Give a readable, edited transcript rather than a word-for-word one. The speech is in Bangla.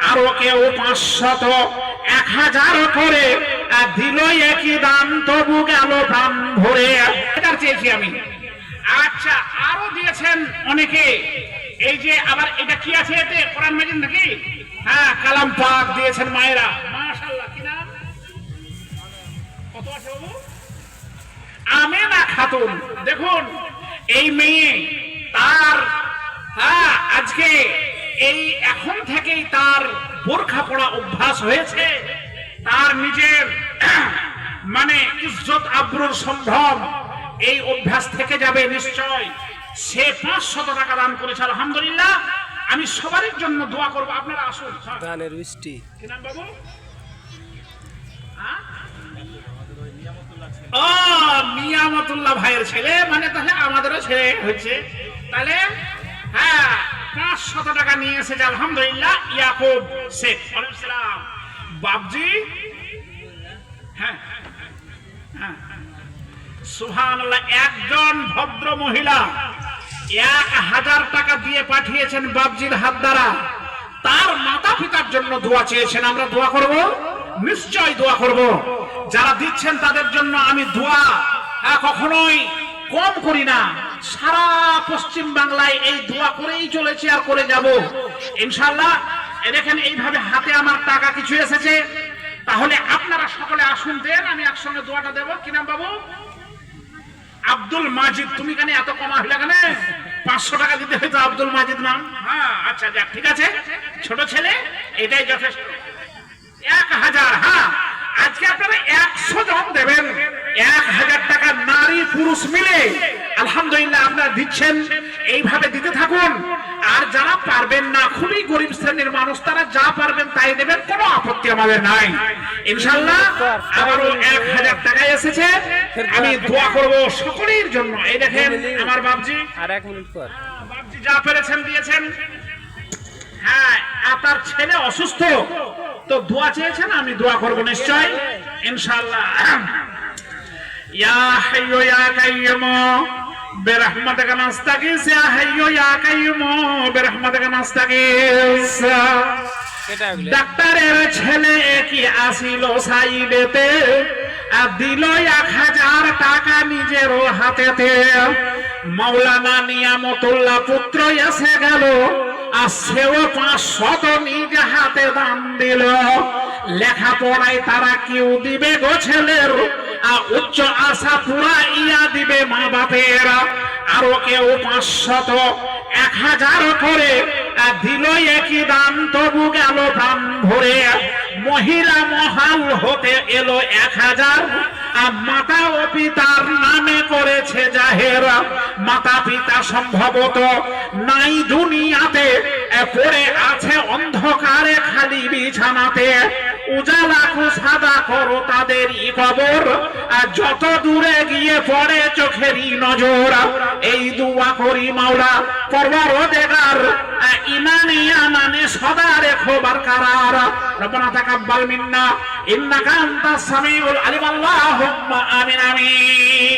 আরো কেউ 500, 1000 করে দিল একই দান, তবু গেল প্রাণ ভরে। এটা চেয়েছি আমি। আচ্ছা, আরো দিয়েছেন অনেকে। এই যে আবার এটা কি আছে, এতে কোরআন মাজিদ নাকি? হ্যাঁ, কালাম পাক দিয়েছেন মায়েরা, মাশাআল্লাহ। কি নাম? কত আছে বাবু? আমেনা খাতুন। দেখুন এই মেয়ে, তার আজকে এই এখন থেকেই তার বোরখা পরা অভ্যাস হয়েছে। তার নিজের মানে ইজ্জত আবরুর সম্ভ্রম এই অভ্যাস থেকে যাবে নিশ্চয়। সে 500 টাকা দান করেছে, আলহামদুলিল্লাহ। আমি সবার জন্য দোয়া করব। আপনারা আসুন। দানের বৃষ্টি। কি নাম বাবু? ও, নিয়ামতুল্লাহ ভাইয়ের ছেলে, মানে তাহলে আমাদেরও ছেলে হচ্ছে। তাহলে হ্যাঁ, 500 টাকা নিয়ে এসেছে, আলহামদুলিল্লাহ। ইয়াকুব শেখ, ওয়ালাইকুম সালাম। বাবজি, হ্যাঁ হ্যাঁ, সুবহানাল্লাহ। একজন ভদ্র মহিলা 1000 টাকা দিয়ে পাঠিয়েছেন বাবজির হাত দ্বারা। তার মাতা পিতার জন্য দোয়া চেয়েছেন। আমরা দোয়া করব, নিশ্চয় দোয়া করব। যারা দিচ্ছেন তাদের জন্য আমি দোয়া কখনোই কম করি না। সারা পশ্চিম বাংলায় এই দোয়া করেই চলেছে আর করে যাব ইনশাআল্লাহ। দেখেন এইভাবে হাতে আমার টাকা কিছু এসেছে। তাহলে আপনারা সকলে আসুন, দেন, আমি একসঙ্গে দোয়াটা দেব। কি নাম বাবু? আব্দুল মাজিদ। তুমি কেন এত কমা হলে? কেন 500 টাকা দিতে হয়তো আব্দুল মাজিদ নাম। হ্যাঁ, আচ্ছা, যাক, ঠিক আছে, ছোট ছেলে, এটাই যথেষ্ট। 1000। হ্যাঁ, আজকে আপনারা 100 জন দেবেন 1000 টাকা, নারী পুরুষ মিলে। আলহামদুলিল্লাহ, আপনারা দিচ্ছেন, এইভাবে দিতে থাকুন। আর যারা পারবেন না, খুবই গরিব শ্রেণীর মানুষ, তারা যা পারবেন তাই দেবেন, কোনো আপত্তি আমাদের নাই ইনশাআল্লাহ। আবারও 1000 টাকা এসেছে, আমি দোয়া করব সকলের জন্য। এই দেখেন আমার বাবজি, আর 1 মিনিট পর বাবজি যা পেরেছেন দিয়েছেন। হ্যাঁ, তার ছেলে অসুস্থ, তো দোয়া চেয়েছেন, আমি দোয়া করব নিশ্চয় ইনশাআল্লাহ। ইয়া হাইয়্যু ইয়া কাইয়্যুম বিরহমাতিকা নাস্তাগীস, ইয়া হাইয়্যু ইয়া কাইয়্যুম বিরহমাতিকা নাস্তাগীস। ডাক্তারের ছেলে কি আসিল সাইডেতে, দিল 1000 টাকা নিজের হাতেতে। মাওলানা নিয়ামতুল্লাহ পুত্র এসে গেল, আর সেও 500 নিজ হাতে দান দিল। লেখাপড়ায় তারা কেউ দিবে গো ছেলের, উচ্চ আশা পুরা ইয়া দিবে মা বাপের। আরো কেউ 500, 1000 করে দিল একই দান, তবু গেল প্রাণ ভরে। মহিলা মহাল হতে এলো 1000, মাতা ও পিতার নামে করেছে জাহের। মাতা পিতা সম্ভবত নাই দুনিয়াতে, পড়ে আছে অন্ধকারে খালি বিছানাতে। উজালা সাদা করো তাদেরই কবর, যত দূরে গিয়ে পড়ে চোখেরই নজর। এই দোয়া করি মাওলা পরওয়ারদিগার, ইমানে আমানে সদা রেখো বরকরার। রব্বানা তাকাব্বাল মিন্না ইন্নাকা আনতাস সামিউল আলিম। আল্লাহুম্মা আমিন আমিন।